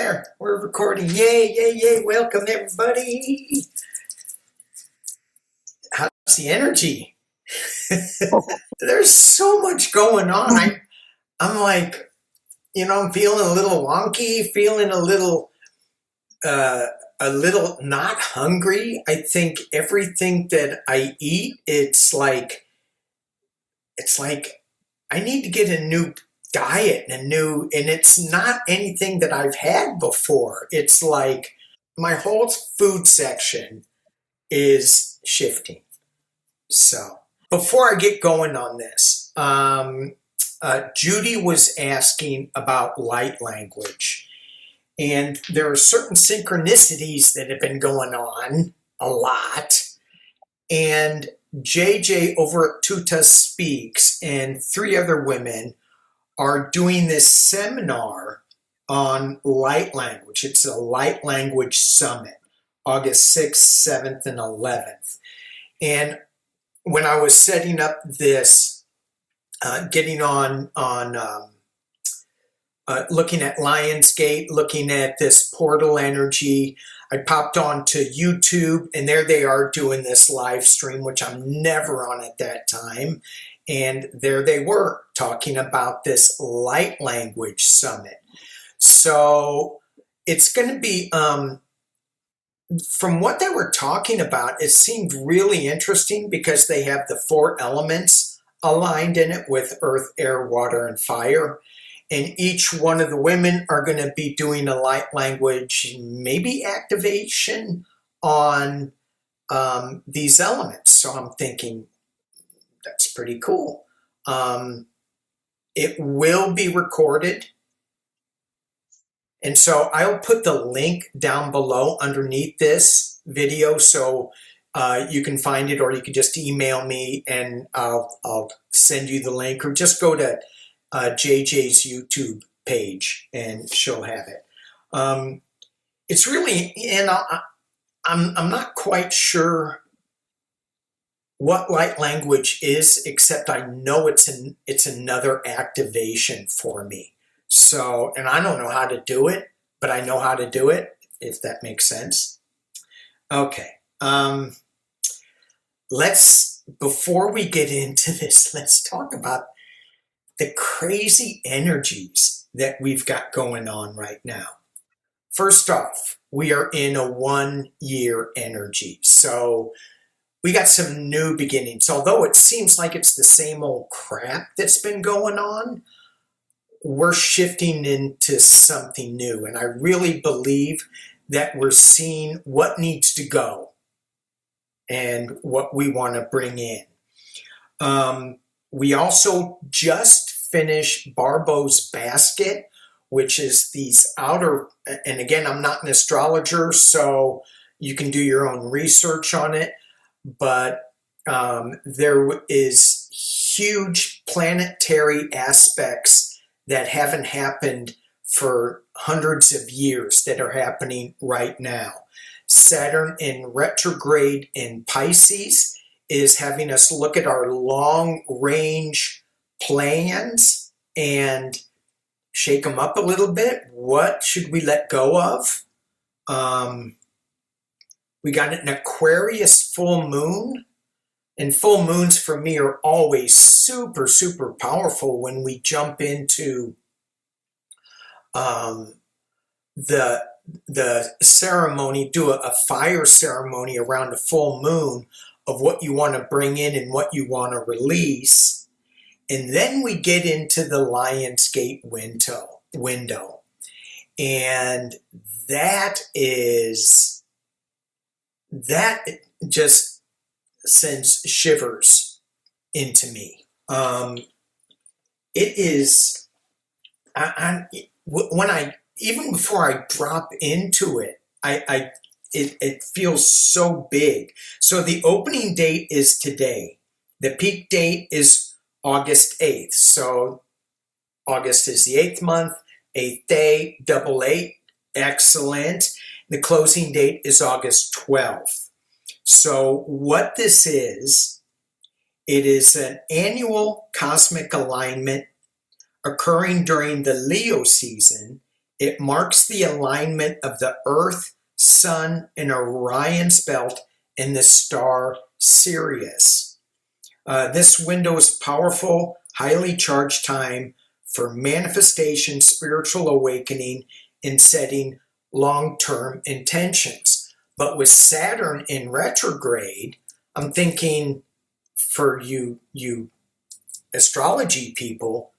there. We're recording. Yay, yay, yay. Welcome, everybody. How's the energy? There's so much going on. I'm like, I'm feeling a little wonky, feeling a little not hungry. I think everything that I eat, it's like I need to get a new diet and it's not anything that I've had before. It's like my whole food section is shifting. So before I get going on this, Judy was asking about light language, and there are certain synchronicities that have been going on a lot. And JJ over at Tuta Speaks and 3 other women are doing this seminar on light language. It's a light language summit, August 6th, 7th, and 11th. And when I was setting up this, getting on looking at Lionsgate, looking at this portal energy, I popped onto YouTube, and there they are doing this live stream, which I'm never on at that time. And there they were talking about this light language summit. So it's going to be, from what they were talking about, it seemed really interesting because they have the 4 elements aligned in it with earth, air, water, and fire. And each one of the women are going to be doing a light language, maybe activation on these elements. So I'm thinking, that's pretty cool. It will be recorded. And so I'll put the link down below underneath this video so you can find it, or you can just email me and I'll send you the link, or just go to JJ's YouTube page and she'll have it. It's really, and I'm not quite sure what light language is, except I know it's another activation for me. So, and I don't know how to do it, but I know how to do it, if that makes sense. Okay. Before we get into this, let's talk about the crazy energies that we've got going on right now. First off, we are in a 1-year energy. So we got some new beginnings. Although it seems like it's the same old crap that's been going on, we're shifting into something new. And I really believe that we're seeing what needs to go and what we want to bring in. We also just finished Barbo's Basket, which is these outer, and again, I'm not an astrologer, so you can do your own research on it, but there is huge planetary aspects that haven't happened for hundreds of years that are happening right now. Saturn in retrograde in Pisces is having us look at our long-range plans and shake them up a little bit. What should we let go of? We got an Aquarius full moon. And full moons for me are always super, super powerful when we jump into the ceremony, do a fire ceremony around a full moon of what you want to bring in and what you want to release. And then we get into the Lionsgate window. And that just sends shivers into me. It is, even before I drop into it, it feels so big. So the opening date is today. The peak date is August 8th. So August is the 8th month, 8th day, double 8, excellent. The closing date is August 12th. So what this is, it is an annual cosmic alignment occurring during the Leo season It marks the alignment of the Earth, Sun, and Orion's belt and the star Sirius. This window is powerful, highly charged time for manifestation, spiritual awakening, and setting long-term intentions. But with Saturn in retrograde, I'm thinking for you astrology people,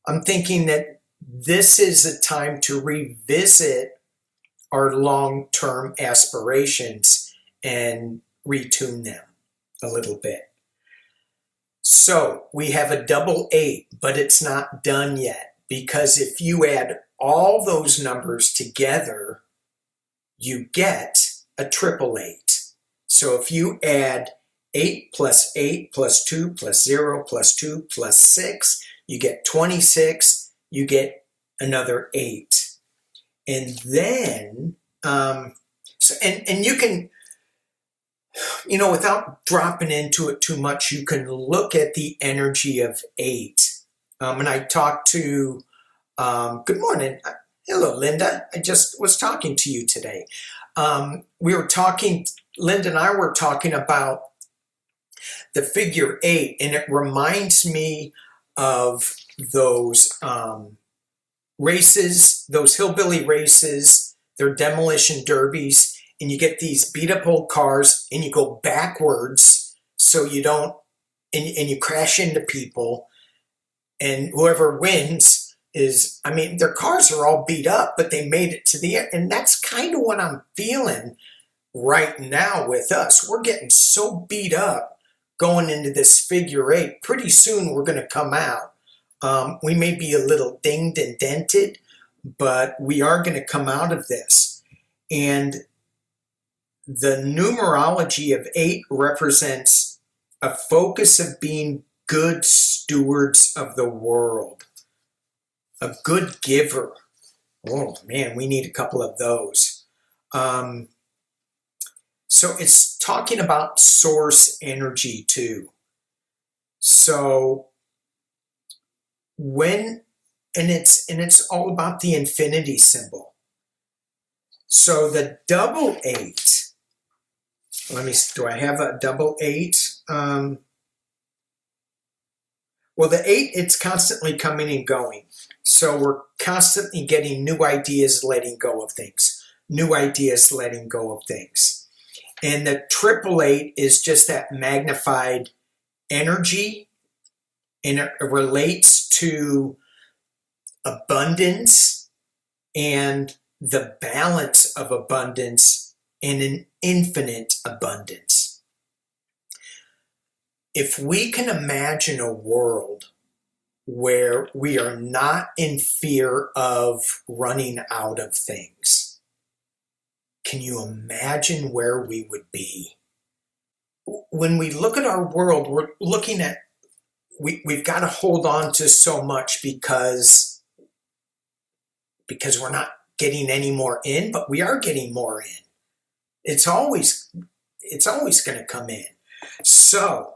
I'm thinking that this is a time to revisit our long-term aspirations and retune them a little bit. So we have a double 8, but it's not done yet, because if you add all those numbers together, you get a triple 8. So if you add 8 plus 8 plus 2 plus 0 plus 2 plus 6, you get 26, you get another 8. And then, and you can, without dropping into it too much, you can look at the energy of 8. And I talked to, good morning. Hello, Linda. I just was talking to you today. Linda and I were talking about the figure 8, and it reminds me of those races, those hillbilly races, they're demolition derbies, and you get these beat up old cars and you go backwards so you don't, and you crash into people, and whoever wins is, their cars are all beat up, but they made it to the end. And that's kind of what I'm feeling right now with us. We're getting so beat up going into this figure 8. Pretty soon we're going to come out. We may be a little dinged and dented, but we are going to come out of this. And the numerology of 8 represents a focus of being good stewards of the world, a good giver. Oh man, we need a couple of those. So it's talking about source energy too. So it's all about the infinity symbol. So the double 8, do I have a double 8? Well, the 8, it's constantly coming and going. So we're constantly getting new ideas, letting go of things. New ideas, letting go of things. And the triple 8 is just that magnified energy, and it relates to abundance and the balance of abundance and an infinite abundance. If we can imagine a world where we are not in fear of running out of things, can you imagine where we would be? When we look at our world, we're looking at, we've got to hold on to so much because we're not getting any more in, but we are getting more in. It's always going to come in. So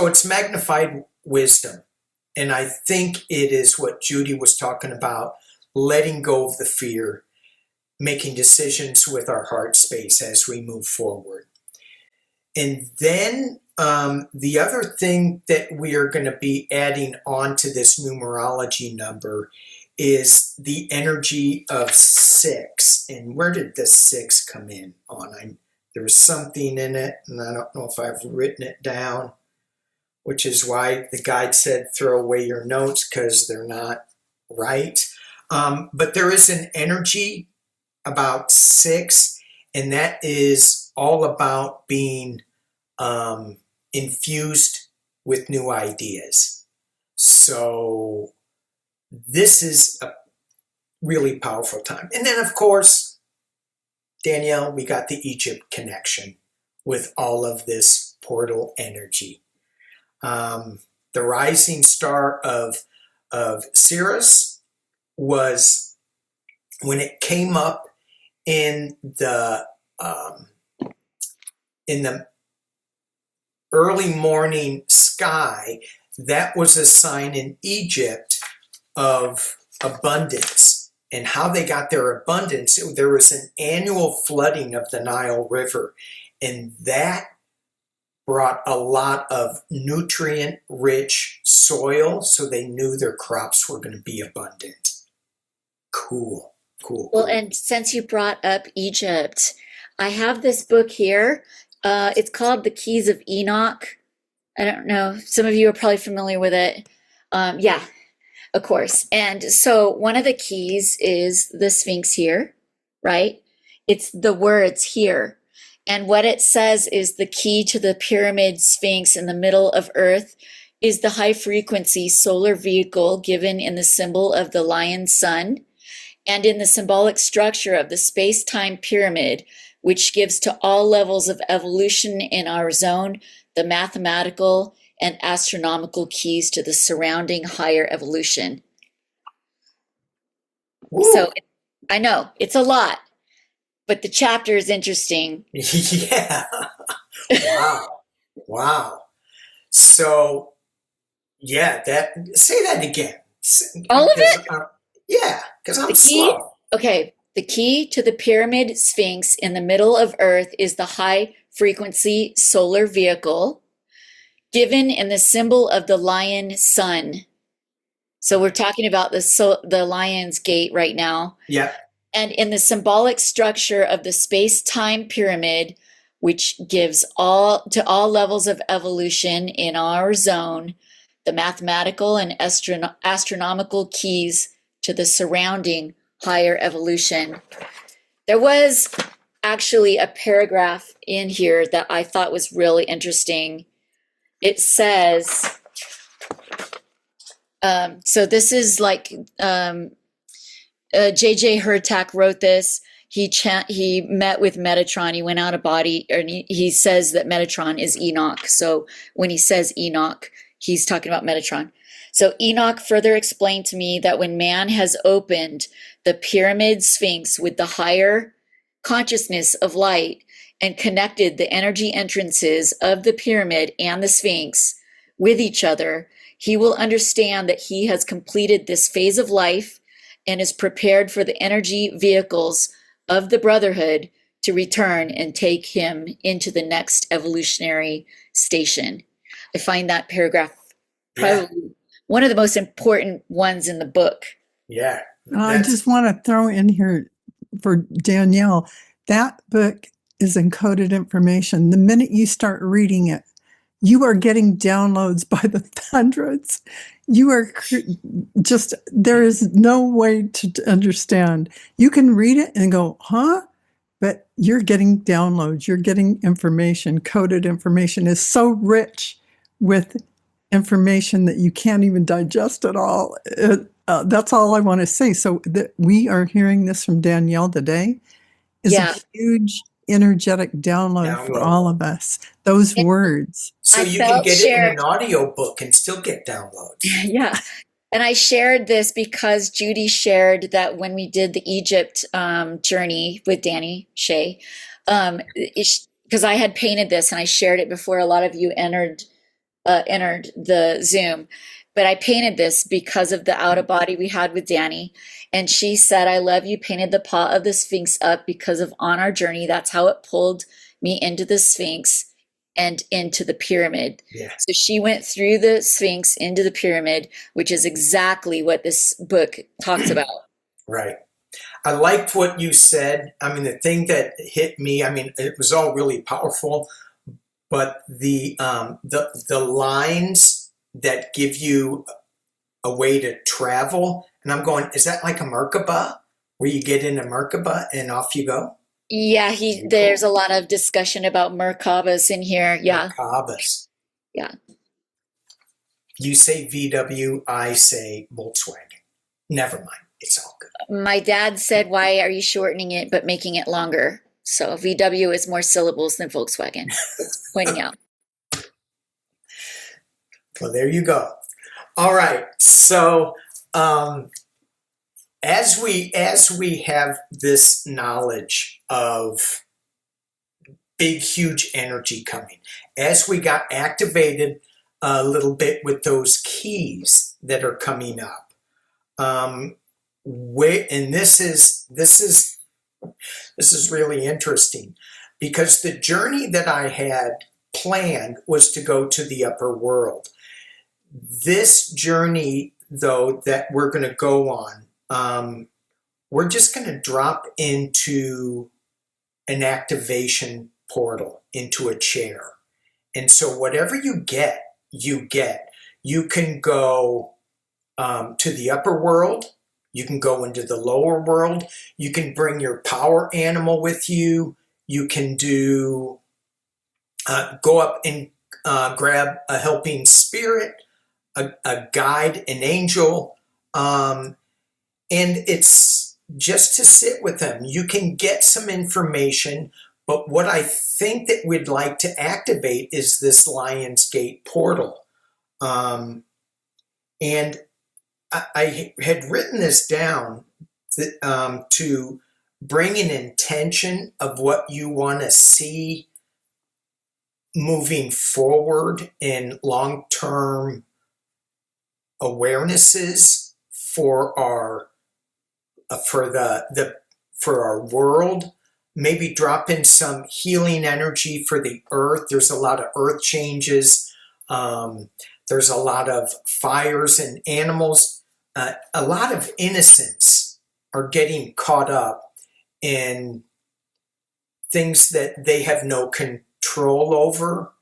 it's magnified wisdom. And I think it is what Judy was talking about, letting go of the fear, making decisions with our heart space as we move forward. And then the other thing that we are going to be adding on to this numerology number is the energy of 6. And where did the 6 come in on? There was something in it, and I don't know if I've written it down, which is why the guide said throw away your notes because they're not right. But there is an energy about 6, and that is all about being infused with new ideas. So this is a really powerful time. And then, of course, Danielle, we got the Egypt connection with all of this portal energy. The rising star of Sirius was, when it came up in the early morning sky, that was a sign in Egypt of abundance and how they got their abundance. There was an annual flooding of the Nile River, and that brought a lot of nutrient-rich soil, so they knew their crops were going to be abundant. Cool. Well, and since you brought up Egypt, I have this book here. It's called The Keys of Enoch. I don't know. Some of you are probably familiar with it. Yeah, of course. And so one of the keys is the Sphinx here, right? It's the words here. And what it says is the key to the pyramid Sphinx in the middle of Earth is the high frequency solar vehicle given in the symbol of the lion sun and in the symbolic structure of the space-time pyramid, which gives to all levels of evolution in our zone the mathematical and astronomical keys to the surrounding higher evolution. Woo. So I know it's a lot, but the chapter is interesting. Yeah. Wow. So, yeah, say that again. All of it? Yeah, because I'm slow. Okay, the key to the pyramid Sphinx in the middle of Earth is the high frequency solar vehicle given in the symbol of the lion sun. So we're talking about the lion's gate right now. Yeah. And in the symbolic structure of the space-time pyramid, which gives to all levels of evolution in our zone the mathematical and astronomical keys to the surrounding higher evolution. There was actually a paragraph in here that I thought was really interesting. It says, so this is like J.J. Hurtak wrote this. He met with Metatron. He went out of body, and he says that Metatron is Enoch. So when he says Enoch, he's talking about Metatron. So Enoch further explained to me that when man has opened the pyramid Sphinx with the higher consciousness of light and connected the energy entrances of the pyramid and the Sphinx with each other, he will understand that he has completed this phase of life and is prepared for the energy vehicles of the Brotherhood to return and take him into the next evolutionary station. I find that paragraph probably one of the most important ones in the book. Yeah. I just want to throw in here for Danielle, that book is encoded information. The minute you start reading it, you are getting downloads by the hundreds. You are there is no way to understand. You can read it and go, huh? But you're getting downloads. You're getting information. Coded information is so rich with information that you can't even digest it all. That's all I want to say. So that we are hearing this from Danielle today is a huge energetic download for all of us. Those words. So you can get it in an audio book and still get downloads. Yeah. And I shared this because Judy shared that when we did the Egypt journey with Danny Shea, because I had painted this and I shared it before a lot of you entered the Zoom. But I painted this because of the out of body we had with Danny. And she said, I love you painted the paw of the Sphinx up because of on our journey. That's how it pulled me into the Sphinx and into the pyramid. Yeah. So she went through the Sphinx into the pyramid, which is exactly what this book talks about. Right. I liked what you said. I mean, the thing that hit me, I mean, it was all really powerful, but the lines that give you a way to travel, and I'm going, is that like a Merkaba, where you get in a Merkaba and off you go? Yeah, there's a lot of discussion about Merkabas in here. Yeah. Merkabas. Yeah. You say VW, I say Volkswagen. Never mind. It's all good. My dad said, why are you shortening it but making it longer? So VW is more syllables than Volkswagen. Pointing out. Well, there you go. All right. So as we have this knowledge of big, huge energy coming, as we got activated a little bit with those keys that are coming up, And this is really interesting, because the journey that I had planned was to go to the upper world. This journey, though, that we're going to go on, we're just going to drop into an activation portal, into a chair. And so whatever you get, you get. You can go to the upper world. You can go into the lower world. You can bring your power animal with you. You can go up and grab a helping spirit, a guide, an angel, and it's just to sit with them. You can get some information, but what I think that we'd like to activate is this Lion's Gate portal. And I had written this down to bring an intention of what you want to see moving forward in long-term awarenesses for our world. Maybe drop in some healing energy for the earth. There's a lot of earth changes. There's a lot of fires and animals. A lot of innocents are getting caught up in things that they have no control over.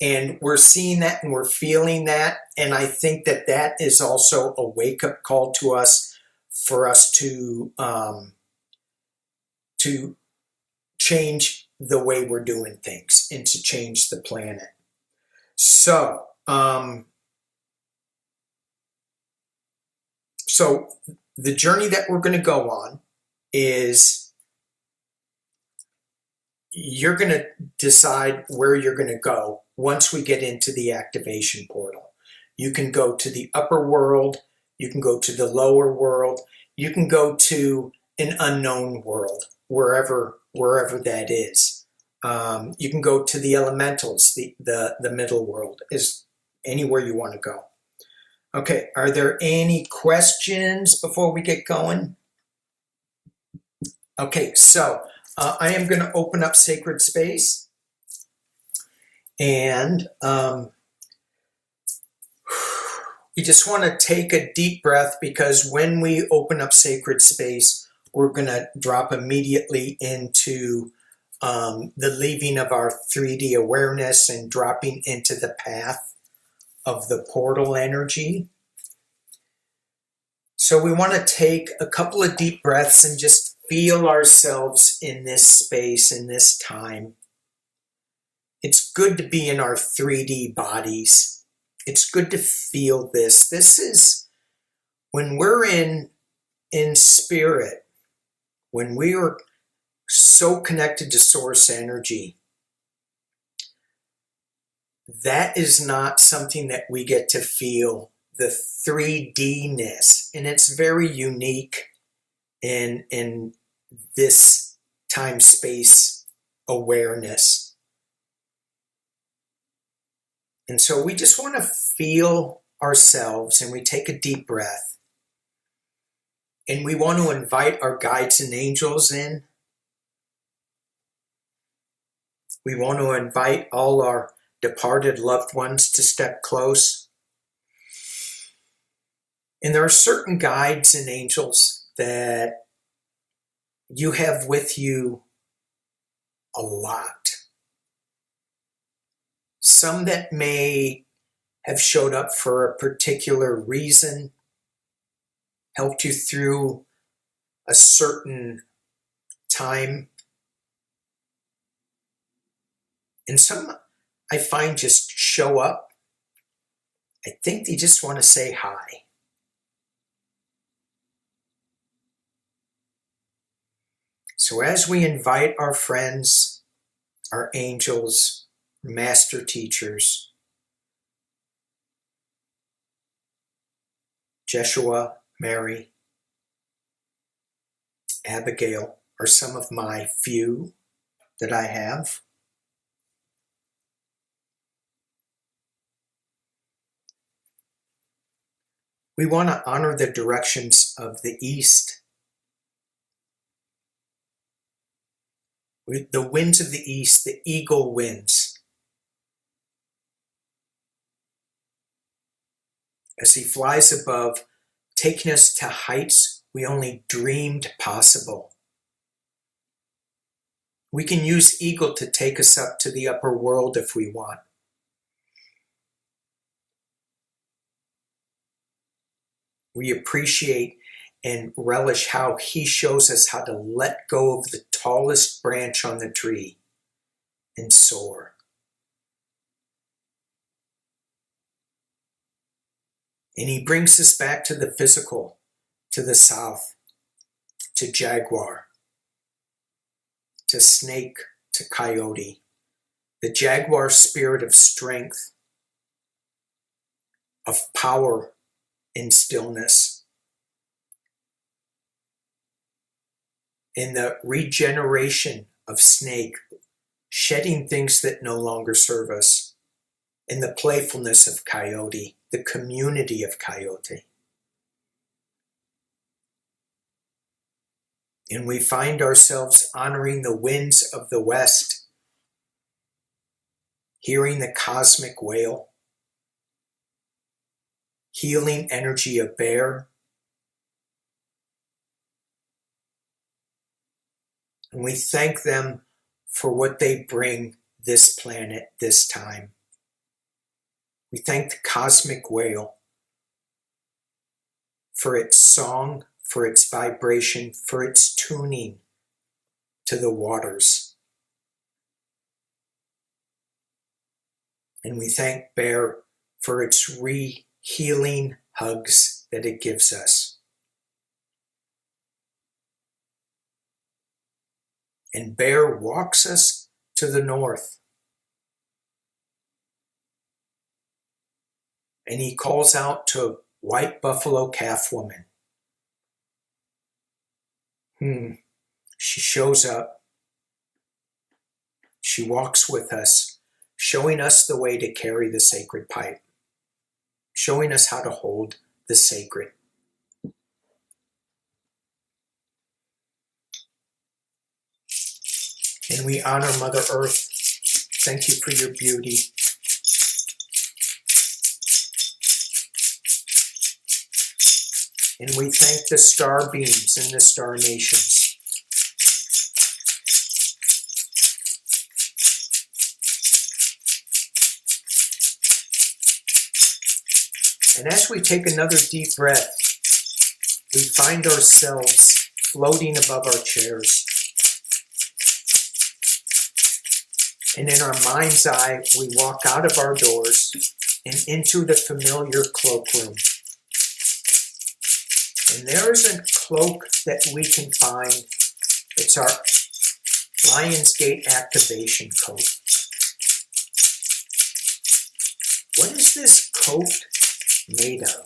And we're seeing that and we're feeling that. And I think that that is also a wake-up call to us, for us to change the way we're doing things and to change the planet. So, so the journey that we're going to go on is, you're going to decide where you're going to go once we get into the activation portal. You can go to the upper world. You can go to the lower world. You can go to an unknown world, wherever that is. You can go to the elementals, the middle world, is anywhere you want to go. Okay, are there any questions before we get going? Okay, so I am going to open up sacred space, and you just want to take a deep breath, because when we open up sacred space, we're going to drop immediately into the leaving of our 3D awareness and dropping into the path of the portal energy. So we want to take a couple of deep breaths and just feel ourselves in this space, in this time. It's good to be in our 3D bodies. It's good to feel this. This is when we're in spirit, when we are so connected to source energy. That is not something that we get to feel, the 3D-ness, and it's very unique in this time-space awareness. And so we just want to feel ourselves, and we take a deep breath. And we want to invite our guides and angels in. We want to invite all our departed loved ones to step close. And there are certain guides and angels that you have with you a lot. Some that may have showed up for a particular reason, helped you through a certain time. And some I find just show up. I think they just want to say hi. So as we invite our friends, our angels, master teachers, Jeshua, Mary, Abigail are some of my few that I have. We want to honor the directions of the east. The winds of the east, the eagle winds. As he flies above, taking us to heights we only dreamed possible. We can use eagle to take us up to the upper world if we want. We appreciate and relish how he shows us how to let go of the tallest branch on the tree and soar. And he brings us back to the physical, to the south, to jaguar, to snake, to coyote, the jaguar spirit of strength, of power and stillness, in the regeneration of snake, shedding things that no longer serve us, in the playfulness of coyote, the community of coyote. And we find ourselves honoring the winds of the west, hearing the cosmic wail, healing energy of bear. And we thank them for what they bring this planet, this time. We thank the cosmic whale for its song, for its vibration, for its tuning to the waters. And we thank bear for its healing hugs that it gives us. And bear walks us to the north. And he calls out to white buffalo calf woman. She shows up. She walks with us, showing us the way to carry the sacred pipe, showing us how to hold the sacred. And we honor Mother Earth. Thank you for your beauty. And we thank the star beams and the star nations. And as we take another deep breath, we find ourselves floating above our chairs. And in our mind's eye, we walk out of our doors and into the familiar cloakroom. And there is a cloak that we can find. It's our Lionsgate activation coat. What is this coat made of?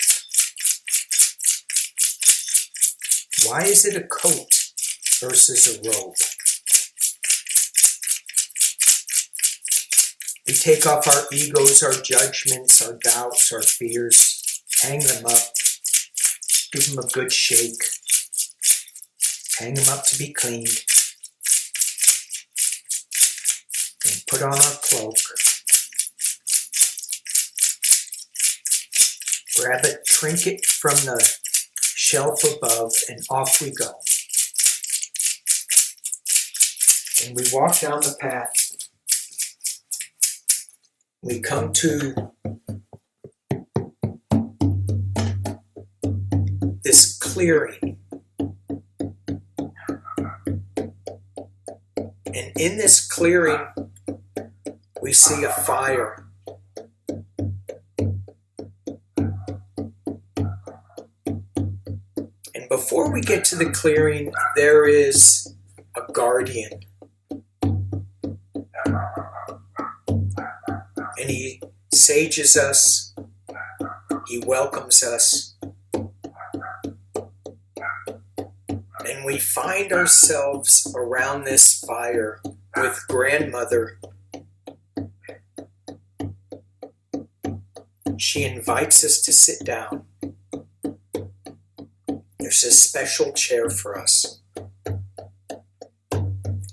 Why is it a coat versus a robe? We take off our egos, our judgments, our doubts, our fears, hang them up, give them a good shake, hang them up to be cleaned, and put on our cloak, grab a trinket from the shelf above, and off we go. And we walk down the path. We come to this clearing. And in this clearing, we see a fire. And before we get to the clearing, there is a guardian. And he sages us, he welcomes us, and we find ourselves around this fire with grandmother. She invites us to sit down. There's a special chair for us.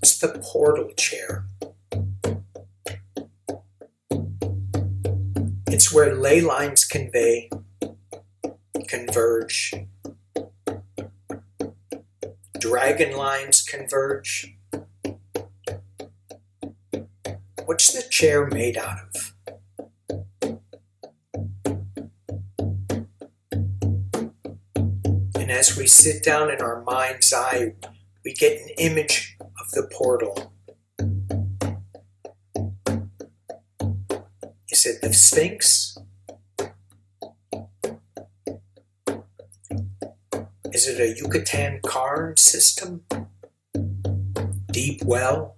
It's the portal chair. It's where ley lines converge, dragon lines converge. What's the chair made out of? And as we sit down in our mind's eye, we get an image of the portal. Is it the Sphinx? Is it a Yucatan cairn system? Deep well?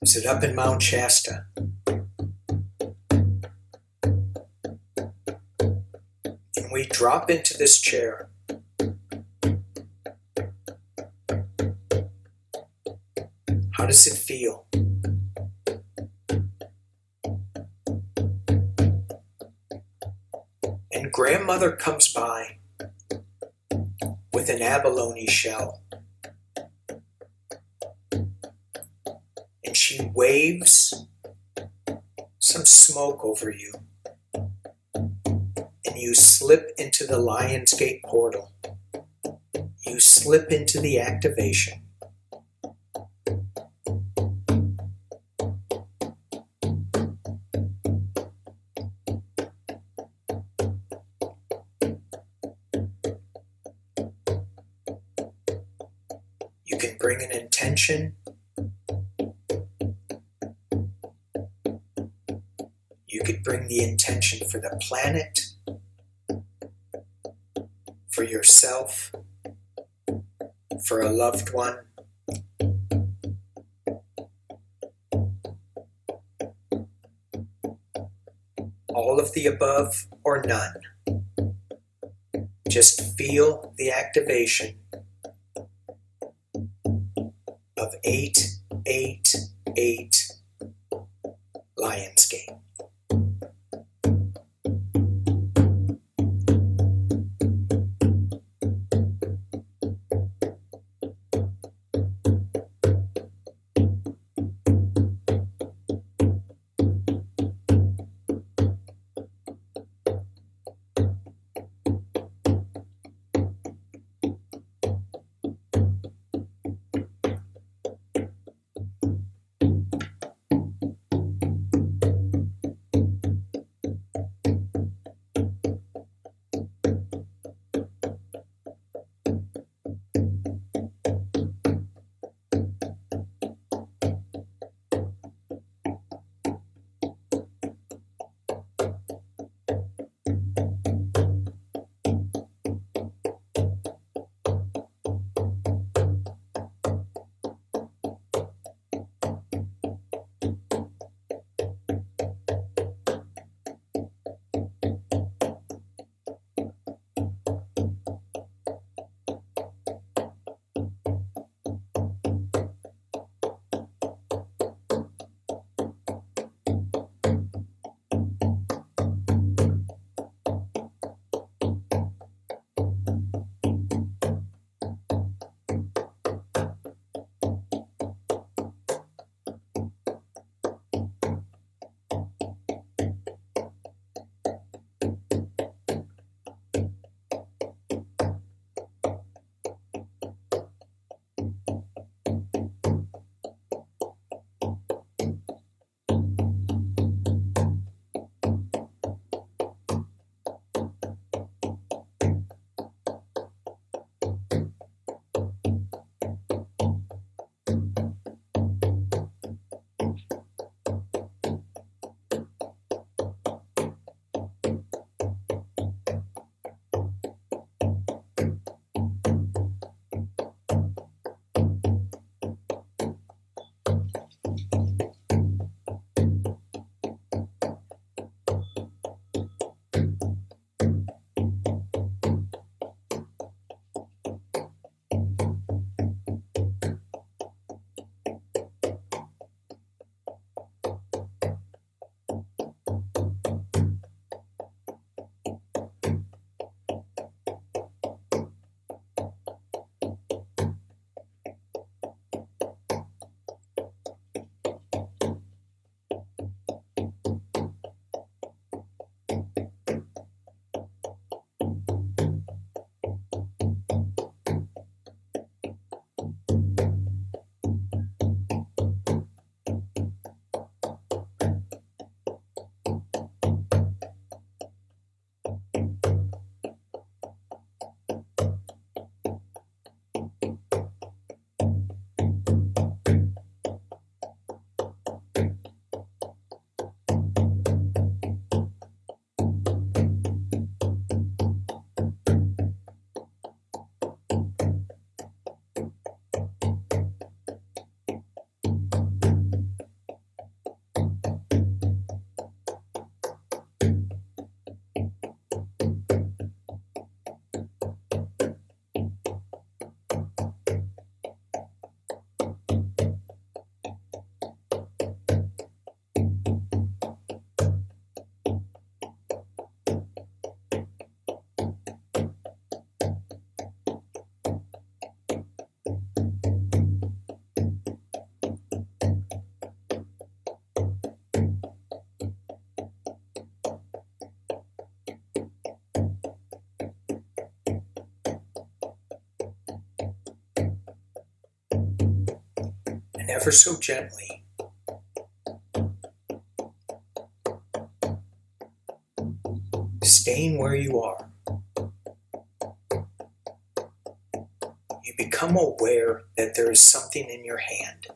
Is it up in Mount Shasta? And we drop into this chair. How does it feel? And grandmother comes by with an abalone shell. And she waves some smoke over you. And you slip into the Lion's Gate portal. You slip into the activation. You can bring an intention. You could bring the intention for the planet, for yourself, for a loved one. All of the above or none. Just feel the activation of 888 Lionsgate. and ever so gently, staying where you are, you become aware that there is something in your hand.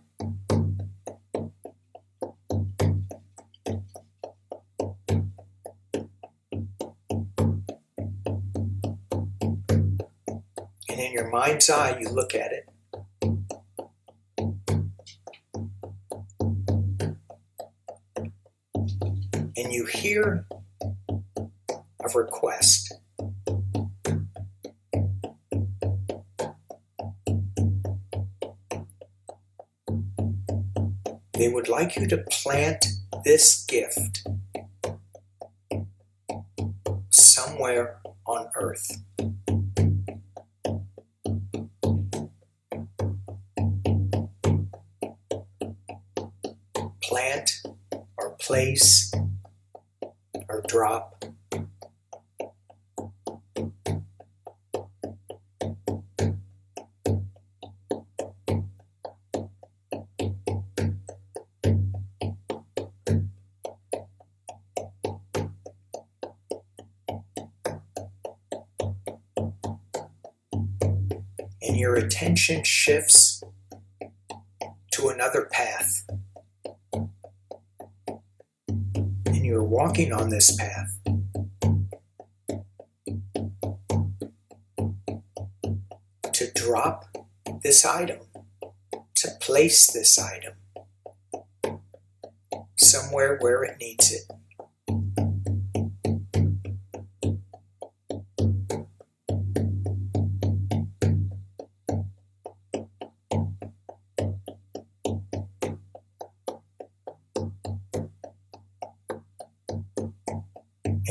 And in your mind's eye, you look at it. And you hear a request. They would like you to plant this gift somewhere on earth. Plant or place or drop. And your attention shifts to another path. And you're walking on this path. To drop this item, to place this item somewhere where it needs it.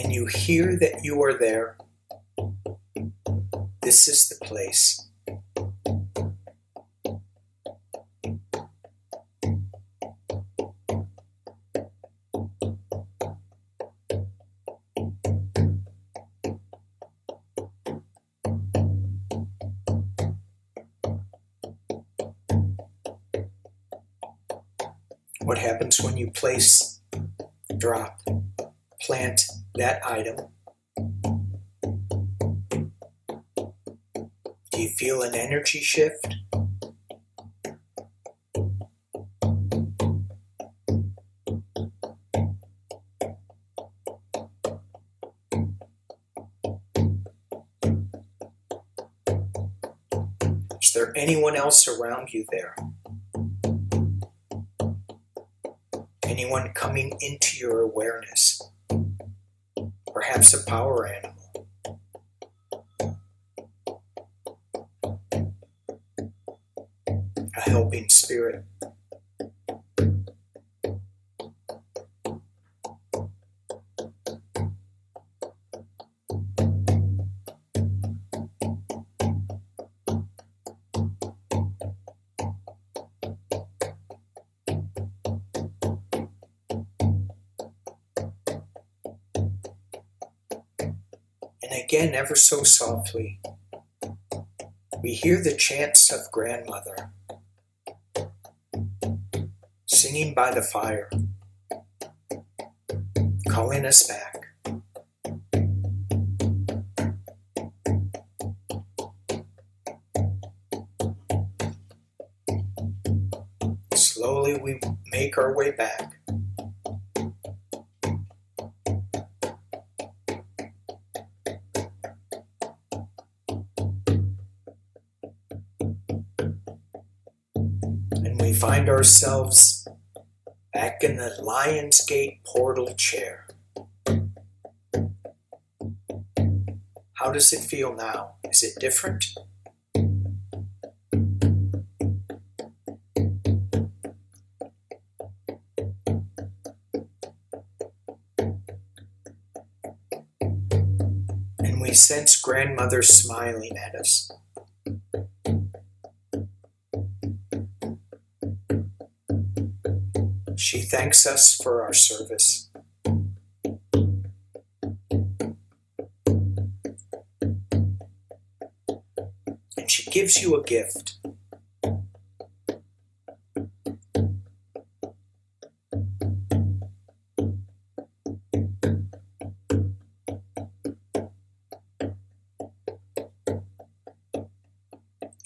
And you hear that you are there. This is the place. What happens when you place, drop, plant that item? Do you feel an energy shift? Is there anyone else around you there? Anyone coming into your awareness? Perhaps a power animal. A helping spirit. And again, ever so softly, we hear the chants of grandmother singing by the fire, calling us back. Slowly we make our way back. And we find ourselves back in the Lion's Gate portal chair. How does it feel now? Is it different? And we sense grandmother smiling at us. She thanks us for our service. And she gives you a gift.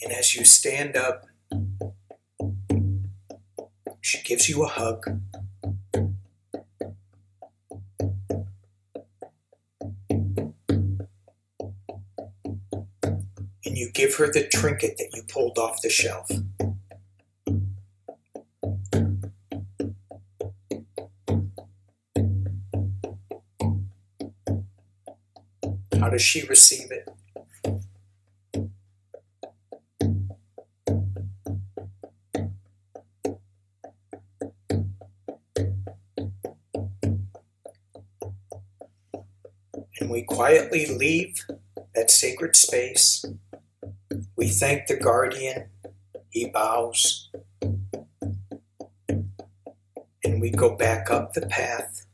And as you stand up, she gives you a hug. And you give her the trinket that you pulled off the shelf. How does she receive it? And we quietly leave that sacred space. We thank the guardian. He bows. And we go back up the path.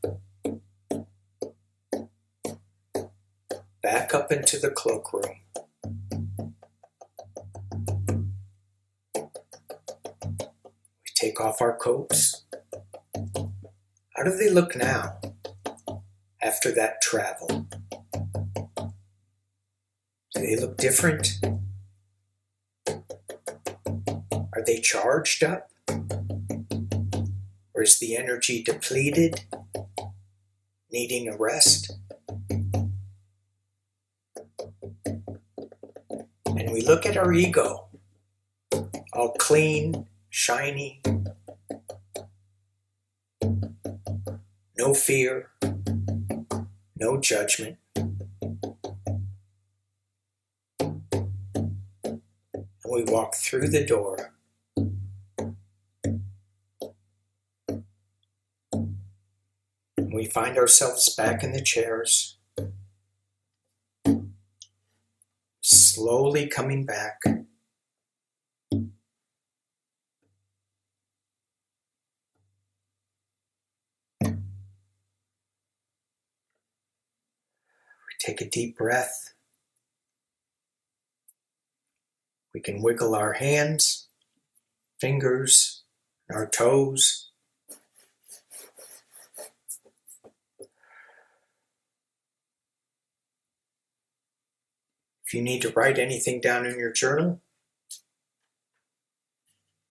Back up into the cloakroom. We take off our coats. How do they look now after that travel? Do they look different? Are they charged up? Or is the energy depleted, needing a rest? And we look at our ego, all clean, shiny, no fear, no judgment. And we walk through the door. And we find ourselves back in the chairs, slowly coming back. We take a deep breath. We can wiggle our hands, fingers, and our toes. If you need to write anything down in your journal,